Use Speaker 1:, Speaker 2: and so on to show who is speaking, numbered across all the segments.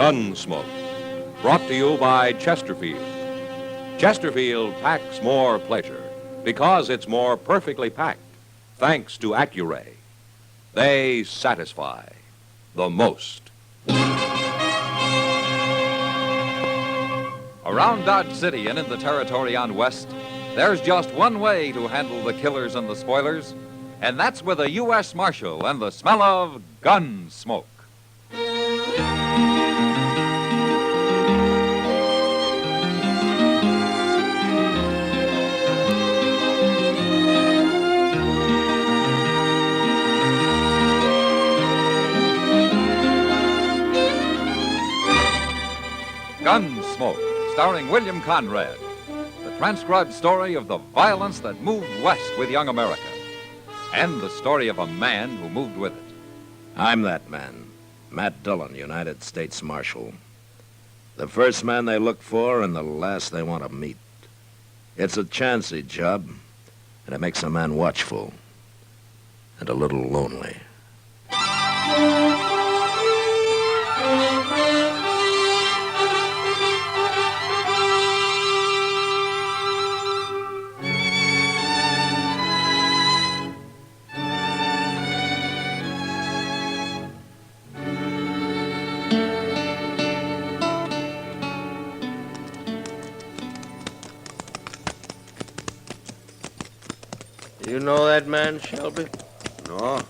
Speaker 1: Gunsmoke, brought to you by Chesterfield. Chesterfield packs more pleasure because it's more perfectly packed, thanks to Accuray. They satisfy the most.
Speaker 2: Around Dodge City and in the territory on West, there's just one way to handle the killers and the spoilers, and that's with a U.S. Marshal and the smell of gun smoke. Gunsmoke, starring William Conrad, the transcribed story of the violence that moved west with young America, and the story of a man who moved with it.
Speaker 3: I'm that man, Matt Dillon, United States Marshal. The first man they look for and the last they want to meet. It's a chancy job, and it makes a man watchful and a little lonely.
Speaker 4: You know that man, Shelby?
Speaker 5: No.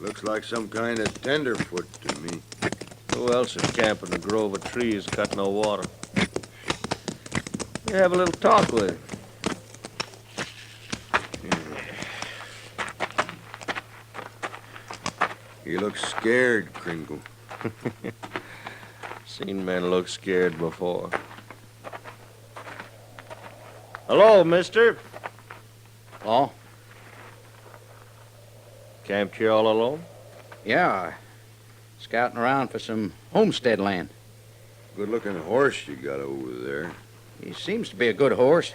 Speaker 5: Looks like some kind of tenderfoot to me.
Speaker 4: Who else is camping a grove of trees, cut no water? You have a little talk with him.
Speaker 5: He looks scared, Kringle.
Speaker 4: Seen men look scared before. Hello, mister.
Speaker 6: Oh?
Speaker 4: Camped here all alone?
Speaker 6: Yeah, scouting around for some homestead land.
Speaker 5: Good-looking horse you got over there.
Speaker 6: He seems to be a good horse.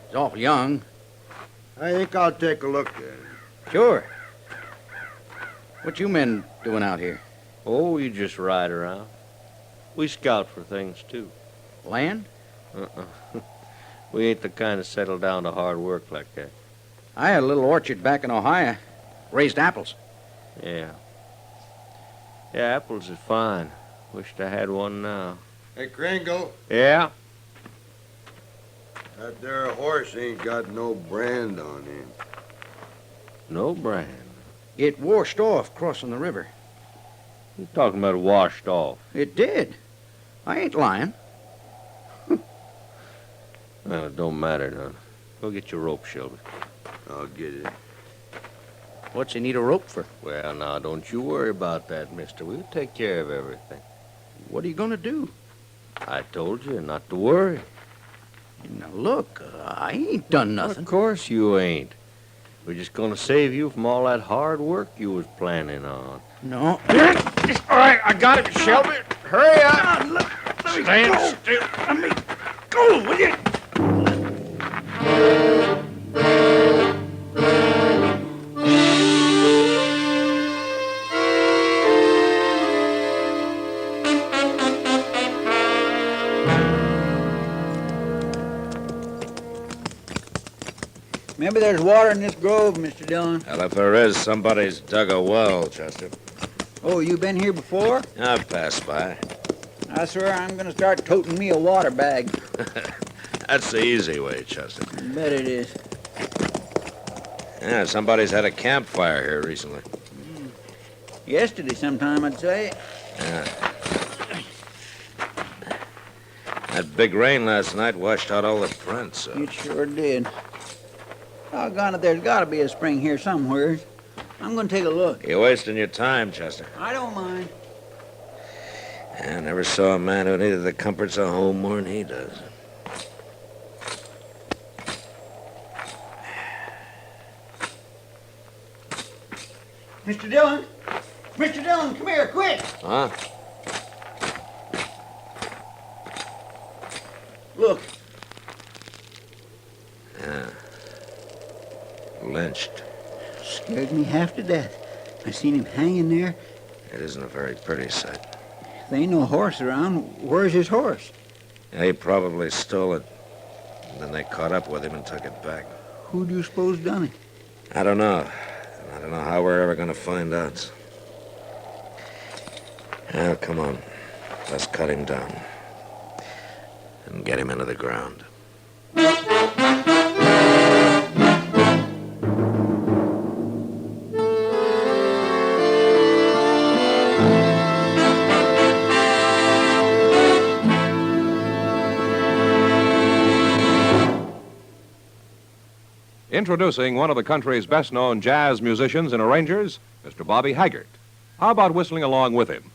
Speaker 6: He's awful young.
Speaker 5: I think I'll take a look at him.
Speaker 6: Sure. What you men doing out here?
Speaker 4: Oh, you just ride around. We scout for things, too.
Speaker 6: Land?
Speaker 4: We ain't the kind of settle down to hard work like that.
Speaker 6: I had a little orchard back in Ohio. Raised apples.
Speaker 4: Yeah. Yeah, apples are fine. Wished I had one now.
Speaker 5: Hey, Kringle,
Speaker 4: Yeah?
Speaker 5: that there horse ain't got no brand on him.
Speaker 4: No brand.
Speaker 6: It washed off crossing the river.
Speaker 4: You talking about washed off?
Speaker 6: It did. I ain't lying.
Speaker 4: Well, it don't matter none. Go get your rope, Shelby.
Speaker 5: I'll get it.
Speaker 6: What's he need a rope for?
Speaker 4: Well, now, don't you worry about that, mister. We'll take care of everything.
Speaker 6: What are you going to do?
Speaker 4: I told you not to worry.
Speaker 6: Now, look, I ain't done nothing.
Speaker 4: Of course you ain't. We're just gonna save you from all that hard work you was planning on.
Speaker 6: No.
Speaker 4: All right, I got it, Shelby. Hurry up. Stand still.
Speaker 6: Let me go, will you?
Speaker 7: Maybe there's water in this grove, Mr. Dillon.
Speaker 3: Well, if there is, somebody's dug a well, Chester.
Speaker 7: Oh, you been here before?
Speaker 3: I've passed by.
Speaker 7: I swear I'm gonna start toting me a water bag.
Speaker 3: That's the easy way, Chester.
Speaker 7: Bet it is.
Speaker 3: Yeah, somebody's had a campfire here recently.
Speaker 7: Yesterday sometime, I'd say.
Speaker 3: Yeah. That big rain last night washed out all the prints.
Speaker 7: It sure did. Doggone it, there's gotta be a spring here somewhere. I'm gonna take a look.
Speaker 3: You're wasting your time, Chester.
Speaker 7: I don't mind.
Speaker 3: I never saw a man who needed the comforts of home more than he does.
Speaker 7: Mr. Dillon! Mr. Dillon, come here, quick!
Speaker 3: Huh?
Speaker 7: Look.
Speaker 3: Yeah. Lynched.
Speaker 7: Scared me half to death. I seen him hanging there.
Speaker 3: It isn't a very pretty sight.
Speaker 7: There ain't no horse around. Where's his horse?
Speaker 3: Yeah, he probably stole it. And then they caught up with him and took it back.
Speaker 7: Who do you suppose done it?
Speaker 3: I don't know. I don't know how we're ever going to find out. Now, come on. Let's cut him down. And get him into the ground.
Speaker 1: Introducing one of the country's best-known jazz musicians and arrangers, Mr. Bobby Haggart. How about whistling along with him?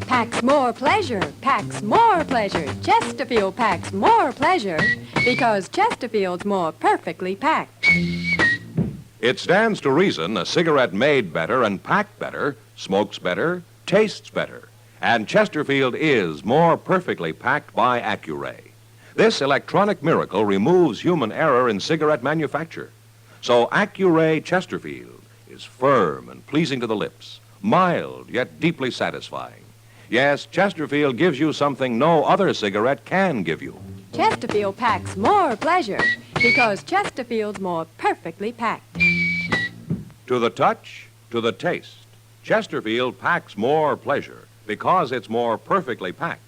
Speaker 8: Packs more pleasure, packs more pleasure. Chesterfield packs more pleasure because Chesterfield's more perfectly packed.
Speaker 1: It stands to reason a cigarette made better and packed better, smokes better, tastes better. And Chesterfield is more perfectly packed by Accuray. This electronic miracle removes human error in cigarette manufacture. So Accuray Chesterfield is firm and pleasing to the lips, mild yet deeply satisfying. Yes, Chesterfield gives you something no other cigarette can give you.
Speaker 8: Chesterfield packs more pleasure because Chesterfield's more perfectly packed.
Speaker 1: To the touch, to the taste, Chesterfield packs more pleasure because it's more perfectly packed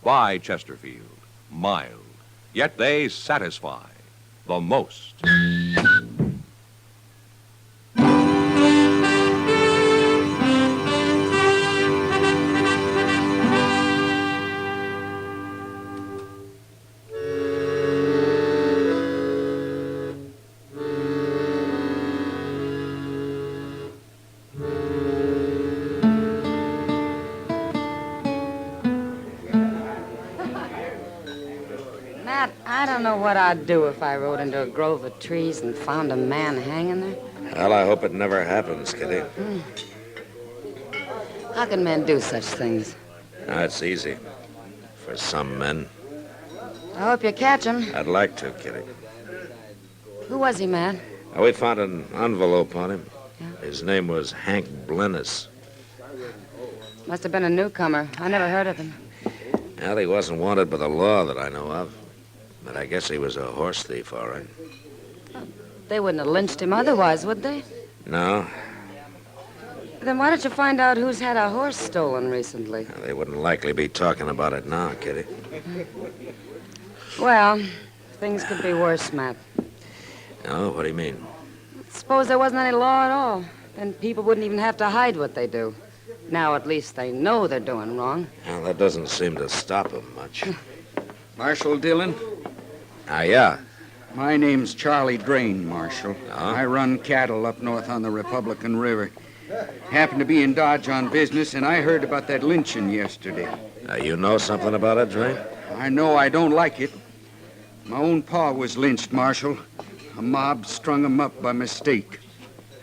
Speaker 1: by Chesterfield. Mild, yet they satisfy the most.
Speaker 9: Matt, I don't know what I'd do if I rode into a grove of trees and found a man hanging there.
Speaker 3: Well, I hope it never happens, Kitty.
Speaker 9: How can men do such things?
Speaker 3: It's easy. For some men.
Speaker 9: I hope you catch him.
Speaker 3: I'd like to, Kitty.
Speaker 9: Who was he, Matt?
Speaker 3: We found an envelope on him. His name was Hank Blennis.
Speaker 9: Must have been a newcomer. I never heard of him.
Speaker 3: Well, he wasn't wanted by the law that I know of. But I guess he was a horse thief, all right.
Speaker 9: They wouldn't have lynched him otherwise, would they?
Speaker 3: No,
Speaker 9: Then why don't you find out who's had a horse stolen recently?
Speaker 3: they wouldn't likely be talking about it now, Kitty.
Speaker 9: Well, things could be worse, Matt.
Speaker 3: No, what do you mean?
Speaker 9: Suppose there wasn't any law at all. Then people wouldn't even have to hide what they do. Now at least they know they're doing wrong.
Speaker 3: Well, that doesn't seem to stop him much.
Speaker 6: Marshal Dillon?
Speaker 3: Yeah.
Speaker 6: My name's Charlie Drain, Marshal.
Speaker 3: Oh?
Speaker 6: I run cattle up north on the Republican River. Happened to be in Dodge on business, and I heard about that lynching yesterday.
Speaker 3: You know something about it, Drain?
Speaker 6: I know I don't like it. My own pa was lynched, Marshal. A mob strung him up by mistake.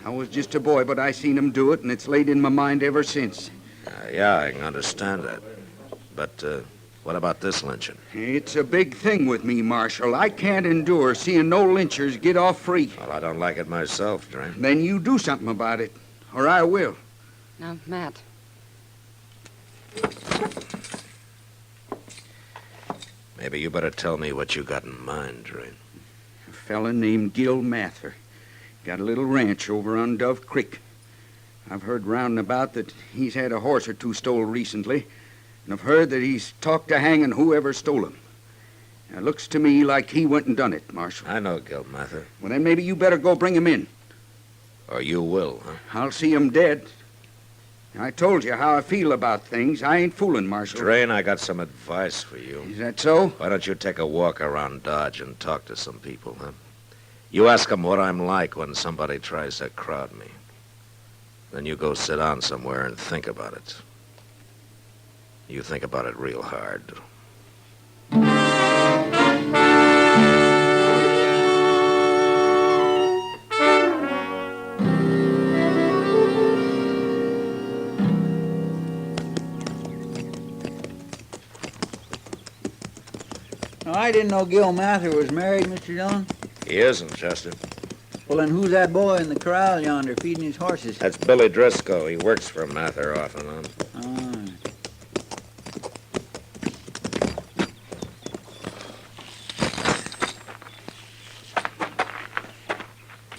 Speaker 6: I was just a boy, but I seen him do it, and it's laid in my mind ever since.
Speaker 3: Yeah, I can understand that. But what about this lynching?
Speaker 6: It's a big thing with me, Marshal. I can't endure seeing no lynchers get off free.
Speaker 3: Well, I don't like it myself, Drain.
Speaker 6: Then you do something about it, or I will.
Speaker 9: Now, Matt,
Speaker 3: Maybe you better tell me what you got in mind, Drain.
Speaker 6: A fella named Gil Mather. Got a little ranch over on Dove Creek. I've heard round and about that he's had a horse or two stole recently, and I've heard that he's talked to hanging whoever stole him. Now, it looks to me like he went and done it, Marshal.
Speaker 3: I know Gil Mather.
Speaker 6: Well, then maybe you better go bring him in.
Speaker 3: Or you will, huh?
Speaker 6: I'll see him dead. I told you how I feel about things. I ain't fooling, Marshal.
Speaker 3: Drain, I got some advice for you.
Speaker 6: Is that so?
Speaker 3: Why don't you take a walk around Dodge and talk to some people, huh? You ask them what I'm like when somebody tries to crowd me. Then you go sit down somewhere and think about it. You think about it real hard.
Speaker 7: Now, I didn't know Gil Mather was married, Mr. Dillon.
Speaker 3: He isn't, Chester.
Speaker 7: Well, then who's that boy in the corral yonder feeding his horses?
Speaker 3: That's Billy Driscoll. He works for Mather off and on.
Speaker 7: Oh.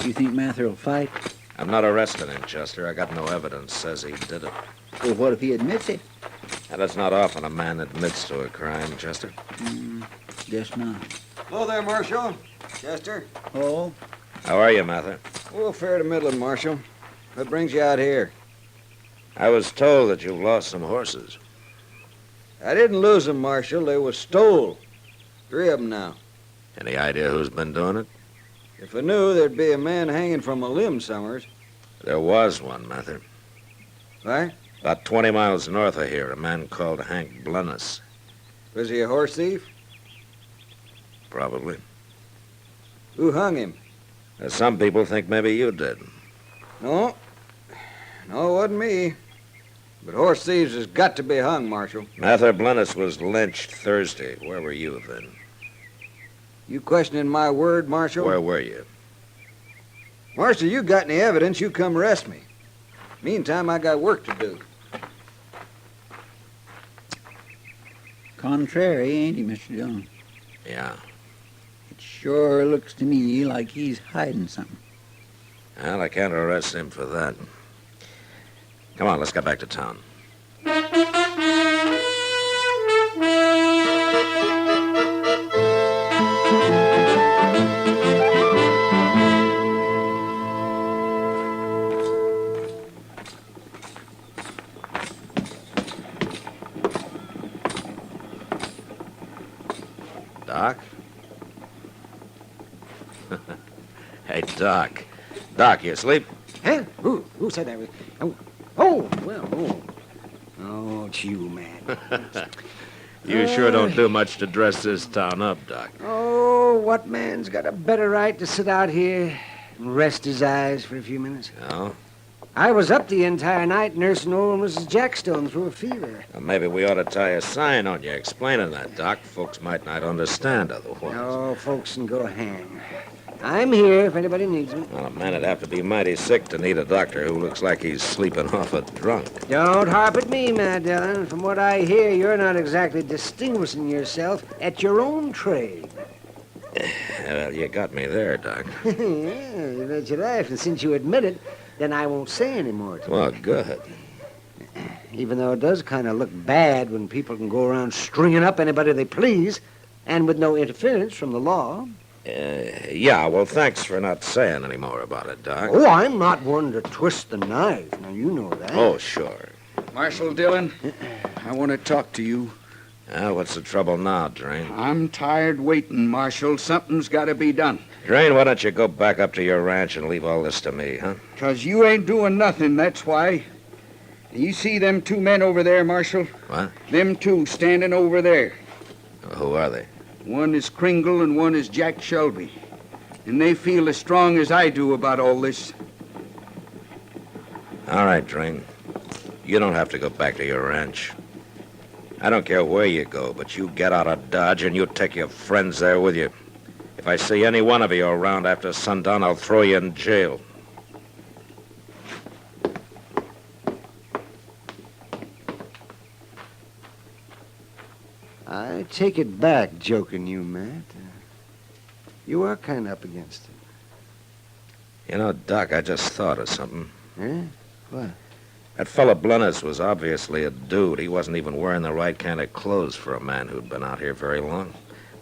Speaker 7: You think Mather will fight?
Speaker 3: I'm not arresting him, Chester. I got no evidence says he did it.
Speaker 7: Well, what if he admits it?
Speaker 3: And it's not often a man admits to a crime, Chester.
Speaker 7: Guess not.
Speaker 10: Hello there, Marshal. Chester.
Speaker 7: Oh?
Speaker 3: How are you, Mather?
Speaker 10: Oh, fair to middling, Marshal. What brings you out here?
Speaker 3: I was told that you lost some horses.
Speaker 10: I didn't lose them, Marshal. They was stole. 3 of them now.
Speaker 3: Any idea who's been doing it?
Speaker 10: If I knew, there'd be a man hanging from a limb somewheres.
Speaker 3: There was one, Mather.
Speaker 10: Right?
Speaker 3: About 20 miles north of here, a man called Hank Blennis.
Speaker 10: Was he a horse thief?
Speaker 3: Probably.
Speaker 10: Who hung him?
Speaker 3: Some people think maybe you did.
Speaker 10: No. No, it wasn't me. But horse thieves has got to be hung, Marshal.
Speaker 3: Mather Blennis was lynched Thursday. Where were you then?
Speaker 10: You questioning my word, Marshal?
Speaker 3: Where were you?
Speaker 10: Marshal, you got any evidence, you come arrest me. Meantime, I got work to do.
Speaker 7: Contrary, ain't he, Mr. Dillon?
Speaker 3: Yeah.
Speaker 7: It sure looks to me like he's hiding something.
Speaker 3: Well, I can't arrest him for that. Come on, let's get back to town. Doc? Hey, Doc. Doc, you asleep?
Speaker 11: Huh? Who said that? Oh, well, oh. Oh, it's you, man.
Speaker 3: You sure don't do much to dress this town up, Doc.
Speaker 11: Oh, what man's got a better right to sit out here and rest his eyes for a few minutes?
Speaker 3: No?
Speaker 11: I was up the entire night nursing old Mrs. Jackstone through a fever.
Speaker 3: Well, maybe we ought to tie a sign on you explaining that, Doc. Folks might not understand otherwise.
Speaker 11: Oh, folks can go hang. I'm here if anybody needs me.
Speaker 3: Well, a man would have to be mighty sick to need a doctor who looks like he's sleeping off a drunk.
Speaker 11: Don't harp at me, Mad Dillon. From what I hear, you're not exactly distinguishing yourself at your own trade.
Speaker 3: Well, you got me there, Doc.
Speaker 11: Yeah, you bet your life. And since you admit it, then I won't say any more to you.
Speaker 3: Well, good.
Speaker 11: Even though it does kind of look bad when people can go around stringing up anybody they please, and with no interference from the law.
Speaker 3: Yeah, well, thanks for not saying any more about it, Doc.
Speaker 11: Oh, I'm not one to twist the knife. Now, you know that.
Speaker 3: Oh, sure.
Speaker 6: Marshal Dillon, I want to talk to you.
Speaker 3: What's the trouble now, Drain?
Speaker 6: I'm tired waiting, Marshal. Something's got to be done.
Speaker 3: Drain, why don't you go back up to your ranch and leave all this to me, huh?
Speaker 6: 'Cause you ain't doing nothing, that's why. You see them 2 men over there, Marshal?
Speaker 3: What?
Speaker 6: Them 2 standing over there.
Speaker 3: Who are they?
Speaker 6: One is Kringle and one is Jack Shelby. And they feel as strong as I do about all this.
Speaker 3: All right, Drain. You don't have to go back to your ranch. I don't care where you go, but you get out of Dodge and you take your friends there with you. If I see any one of you around after sundown, I'll throw you in jail.
Speaker 11: I take it back, joking you, Matt. You are kind of up against it.
Speaker 3: You know, Doc, I just thought of something.
Speaker 11: Eh? What?
Speaker 3: That fella Blennis was obviously a dude. He wasn't even wearing the right kind of clothes for a man who'd been out here very long.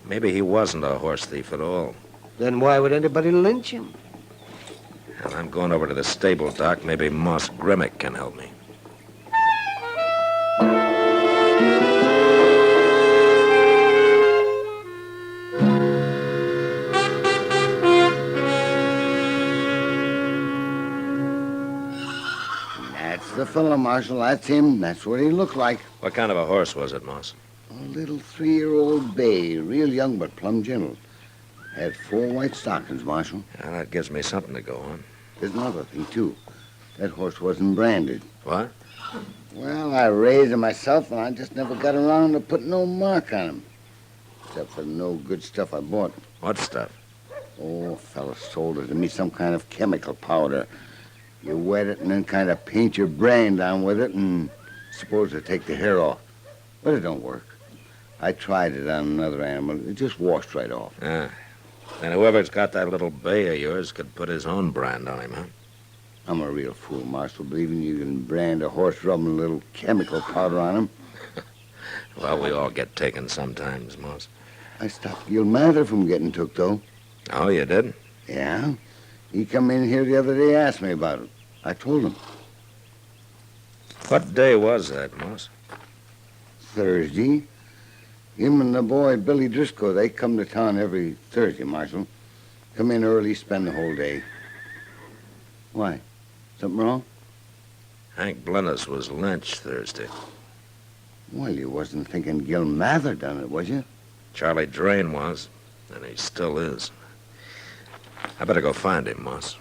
Speaker 3: Maybe he wasn't a horse thief at all.
Speaker 11: Then why would anybody lynch him?
Speaker 3: And I'm going over to the stable, Doc. Maybe Moss Grimmick can help me.
Speaker 5: That's the fellow, Marshal. That's him. That's what he looked like.
Speaker 3: What kind of a horse was it, Moss?
Speaker 5: A little 3-year-old bay. Real young, but plumb gentle. Had 4 white stockings, Marshal.
Speaker 3: Yeah, that gives me something to go on.
Speaker 5: There's another thing, too. That horse wasn't branded.
Speaker 3: What?
Speaker 5: Well, I raised him myself, and I just never got around to putting no mark on him. Except for the no good stuff I bought.
Speaker 3: What stuff?
Speaker 5: Oh, a fella sold it to me, some kind of chemical powder. You wet it and then kind of paint your brain down with it and supposed to take the hair off. But it don't work. I tried it on another animal. It just washed right off.
Speaker 3: Ah. And whoever's got that little bay of yours could put his own brand on him, huh?
Speaker 5: I'm a real fool, Marshal, believing you can brand a horse rubbing a little chemical powder on him.
Speaker 3: Well, we all get taken sometimes, Moss.
Speaker 5: I stopped Gil Mather from getting took, though.
Speaker 3: Oh, you did?
Speaker 5: Yeah. He come in here the other day, asked me about it. I told him.
Speaker 3: What day was that, Moss?
Speaker 5: Thursday. Him and the boy, Billy Driscoll, they come to town every Thursday, Marshal. Come in early, spend the whole day. Why? Something wrong?
Speaker 3: Hank Blennis was lynched Thursday.
Speaker 5: Well, you wasn't thinking Gil Mather done it, was you?
Speaker 3: Charlie Drain was, and he still is. I better go find him, Moss.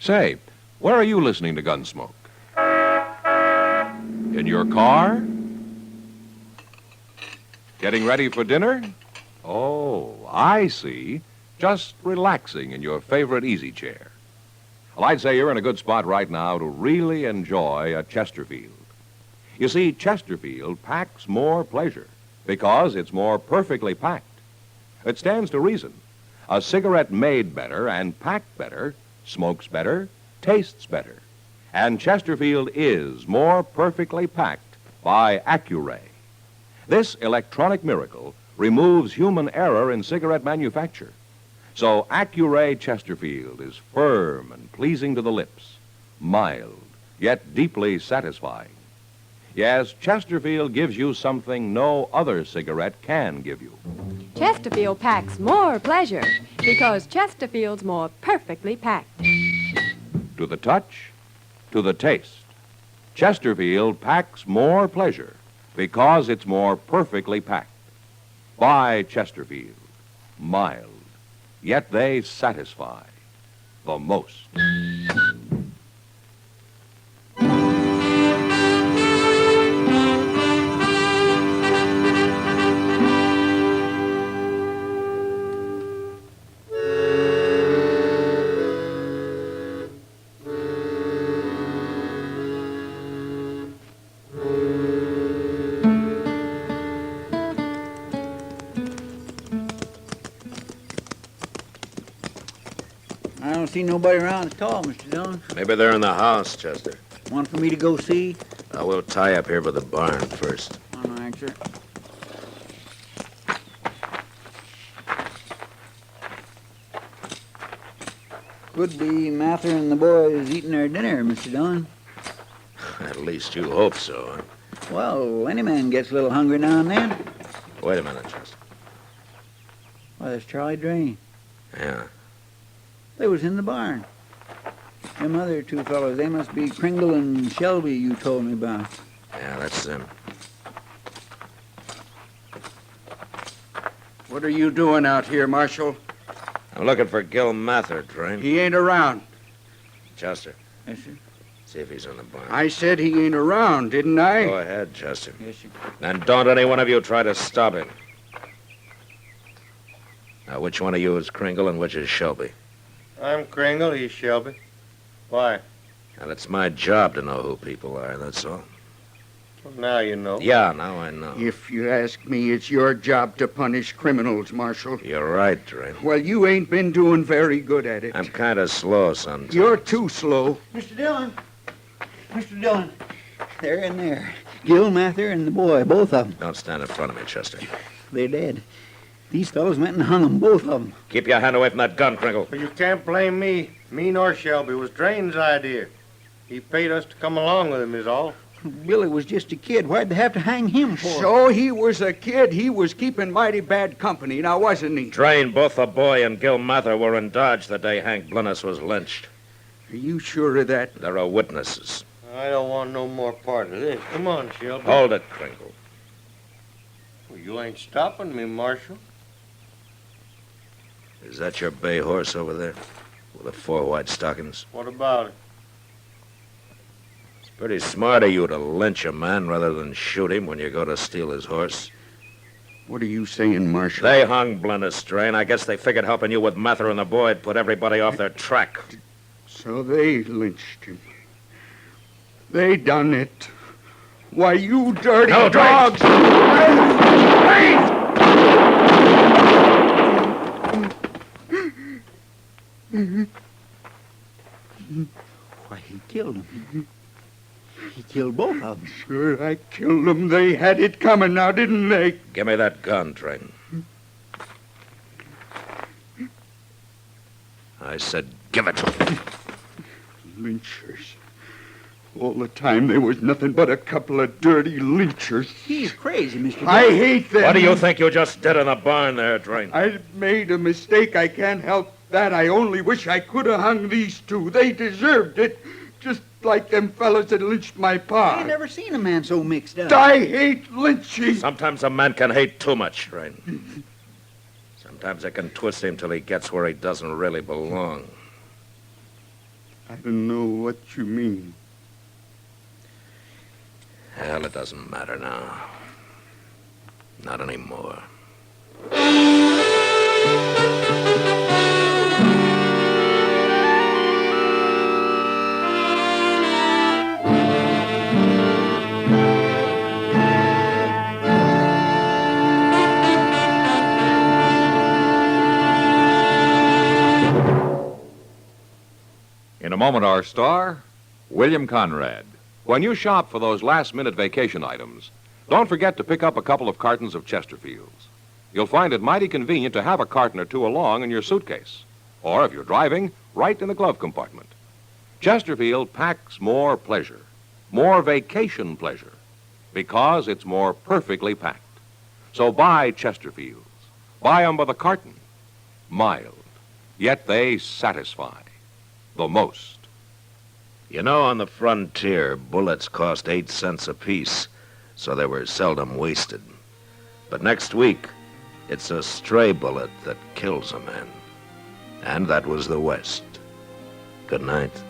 Speaker 1: Say, where are you listening to Gunsmoke? In your car? Getting ready for dinner? Oh, I see. Just relaxing in your favorite easy chair. Well, I'd say you're in a good spot right now to really enjoy a Chesterfield. You see, Chesterfield packs more pleasure because it's more perfectly packed. It stands to reason. A cigarette made better and packed better smokes better, tastes better. And Chesterfield is more perfectly packed by Accuray. This electronic miracle removes human error in cigarette manufacture. So Accuray Chesterfield is firm and pleasing to the lips, mild, yet deeply satisfying. Yes, Chesterfield gives you something no other cigarette can give you.
Speaker 8: Chesterfield packs more pleasure because Chesterfield's more perfectly packed.
Speaker 1: To the touch, to the taste, Chesterfield packs more pleasure because it's more perfectly packed. Buy Chesterfield, mild, yet they satisfy the most.
Speaker 7: I don't see nobody around at all, Mr. Dillon.
Speaker 3: Maybe they're in the house, Chester.
Speaker 7: Want for me to go see?
Speaker 3: We'll tie up here by the barn first.
Speaker 7: All right, sir. Could be Mather and the boys eating their dinner, Mr. Dillon.
Speaker 3: At least you hope so, huh?
Speaker 7: Well, any man gets a little hungry now and then.
Speaker 3: Wait a minute, Chester.
Speaker 7: Why, there's Charlie Drain.
Speaker 3: Yeah.
Speaker 7: They was in the barn. Them other two fellows, they must be Kringle and Shelby you told me about.
Speaker 3: Yeah, that's them.
Speaker 6: What are you doing out here, Marshal?
Speaker 3: I'm looking for Gil Mather, Drain.
Speaker 6: He ain't around.
Speaker 3: Chester,
Speaker 7: Yes, sir.
Speaker 3: see if he's in the barn.
Speaker 6: I said he ain't around, didn't I?
Speaker 3: Go ahead, Chester.
Speaker 7: Yes, sir.
Speaker 3: And don't any one of you try to stop him. Now, which one of you is Kringle and which is Shelby?
Speaker 4: I'm Kringle, he's Shelby. Why?
Speaker 3: And it's my job to know who people are, that's all.
Speaker 4: Well, now you know.
Speaker 3: Yeah, now I know.
Speaker 6: If you ask me, it's your job to punish criminals, Marshal.
Speaker 3: You're right, Drain.
Speaker 6: Well, you ain't been doing very good at it.
Speaker 3: I'm kind of slow sometimes.
Speaker 6: You're too slow.
Speaker 7: Mr. Dillon! Mr. Dillon! They're in there. Gil Mather and the boy, both of them.
Speaker 3: Don't stand in front of me, Chester.
Speaker 7: They're dead. These fellows went and hung them, both of them.
Speaker 3: Keep your hand away from that gun, Kringle.
Speaker 4: But you can't blame me. Me nor Shelby. It was Drain's idea. He paid us to come along with him, is all.
Speaker 7: Billy was just a kid. Why'd they have to hang him for?
Speaker 6: So he was a kid. He was keeping mighty bad company, now wasn't he?
Speaker 3: Drain, both the boy and Gil Mather were in Dodge the day Hank Blennis was lynched.
Speaker 6: Are you sure of that?
Speaker 3: There are witnesses.
Speaker 4: I don't want no more part of this. Come on, Shelby.
Speaker 3: Hold it, Kringle.
Speaker 4: Well, You ain't stopping me, Marshal.
Speaker 3: Is that your bay horse over there? With the 4 white stockings?
Speaker 4: What about it?
Speaker 3: It's pretty smart of you to lynch a man rather than shoot him when you go to steal his horse.
Speaker 6: What are you saying, Marshal?
Speaker 3: They hung Blennis Strain. I guess they figured helping you with Mather and the boy would put everybody off their track.
Speaker 6: So they lynched him. They done it. Why, you dirty dogs!
Speaker 7: Why, he killed him. He killed both of them.
Speaker 6: Sure, I killed them. They had it coming now, didn't they?
Speaker 3: Give me that gun, Train. I said give it to me.
Speaker 6: Lynchers. All the time there was nothing but a couple of dirty lynchers.
Speaker 7: He's crazy, Mr.
Speaker 6: I hate them.
Speaker 3: What do you think you just did in the barn there, Train?
Speaker 6: I made a mistake. I can't help that. I only wish I could have hung these two. They deserved it. Just like them fellas that lynched my pa.
Speaker 7: I ain't never seen a man so mixed up.
Speaker 6: I hate lynching.
Speaker 3: Sometimes a man can hate too much, Train. Sometimes it can twist him till he gets where he doesn't really belong.
Speaker 6: I don't know what you mean.
Speaker 3: Hell, it doesn't matter now. Not anymore.
Speaker 2: In a moment, our star, William Conrad.
Speaker 1: When you shop for those last-minute vacation items, don't forget to pick up a couple of cartons of Chesterfields. You'll find it mighty convenient to have a carton or two along in your suitcase. Or, if you're driving, right in the glove compartment. Chesterfield packs more pleasure, more vacation pleasure, because it's more perfectly packed. So buy Chesterfields. Buy 'em by the carton. Mild, yet they satisfy the most.
Speaker 3: You know, on the frontier, bullets cost 8 cents apiece, so they were seldom wasted. But next week, it's a stray bullet that kills a man. And that was the West. Good night.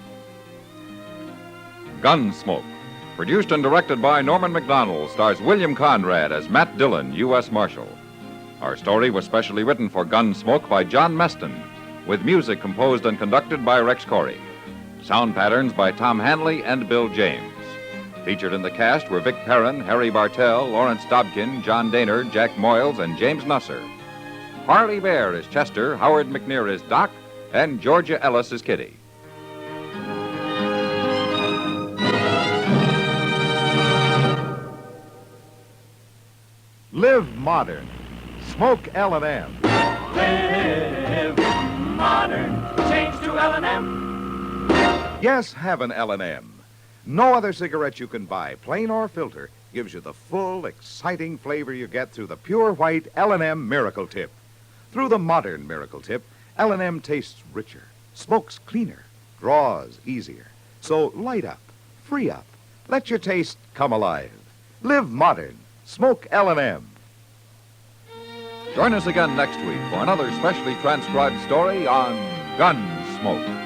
Speaker 2: Gunsmoke, produced and directed by Norman Macdonald, stars William Conrad as Matt Dillon, U.S. Marshal. Our story was specially written for Gunsmoke by John Meston, with music composed and conducted by Rex Corey. Sound patterns by Tom Hanley and Bill James. Featured in the cast were Vic Perrin, Harry Bartell, Lawrence Dobkin, John Daner, Jack Moyles, and James Nusser. Harley Bear is Chester, Howard McNear is Doc, and Georgia Ellis is Kitty.
Speaker 12: Live modern. Smoke L&M.
Speaker 13: Live modern. Change to L&M.
Speaker 12: Yes, have an L&M. No other cigarette you can buy, plain or filter, gives you the full, exciting flavor you get through the pure white L&M Miracle Tip. Through the modern Miracle Tip, L&M tastes richer, smokes cleaner, draws easier. So light up, free up, let your taste come alive. Live modern. Smoke L&M.
Speaker 2: Join us again next week for another specially transcribed story on Gunsmoke.